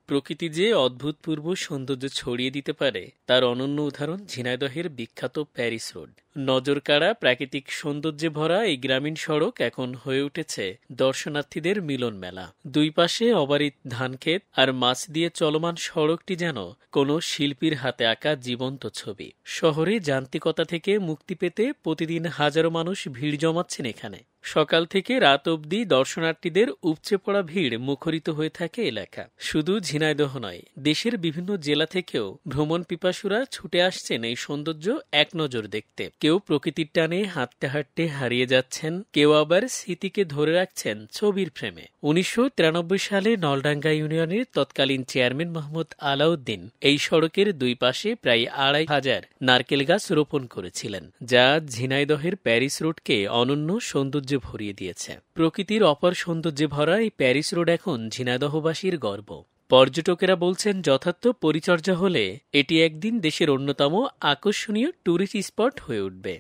প্রকৃতি যে অভূতপূর্ব সৌন্দর্য ছড়িয়ে দিতে পারে তার অনন্য উদাহরণ ঝিনাইদহের বিখ্যাত প্যারিস রোড। নজরকাড়া প্রাকৃতিক সৌন্দর্যে ভরা এই গ্রামীণ সড়ক এখন হয়ে উঠেছে দর্শনার্থীদের মিলন মেলা। দুই পাশে অবারিত ধানক্ষেত আর মাছ দিয়ে চলমান সড়কটি যেন কোনো শিল্পীর হাতে আঁকা জীবন্ত ছবি। শহরে যান্ত্রিকতা থেকে মুক্তি পেতে প্রতিদিন হাজারো মানুষ ভিড় জমাচ্ছেন এখানে। সকাল থেকে রাত অবধি দর্শনার্থীদের উপচে পড়া ভিড় মুখরিত হয়ে থাকে এলাকা। শুধু ঝিনাইদহ নয়, দেশের বিভিন্ন জেলা থেকেও ভ্রমণ পিপাসুরা ছুটে আসছেন এই সৌন্দর্য এক নজর দেখতে। কেউ প্রকৃতির টানে হাঁটতে হাঁটতে হারিয়ে যাচ্ছেন, কেউ আবার স্মৃতিকে ধরে রাখছেন ছবির ফ্রেমে। ১৯৯৩ সালে নলডাঙ্গা ইউনিয়নের তৎকালীন চেয়ারম্যান মোহাম্মদ আলাউদ্দিন এই সড়কের দুই পাশে প্রায় ২৫০০ নারকেল গাছ রোপণ করেছিলেন, যা ঝিনাইদহের প্যারিস রোডকে অনন্য সৌন্দর্য ভরিয়ে দিয়েছে। প্রকৃতির অপার সৌন্দর্যে ভরা এই প্যারিস রোড এখন ঝিনাইদহবাসীর গর্ব। পর্যটকেরা বলছেন, যথার্থ পরিচর্যা হলে এটি একদিন দেশের অন্যতম আকর্ষণীয় ট্যুরিস্ট স্পট হয়ে উঠবে।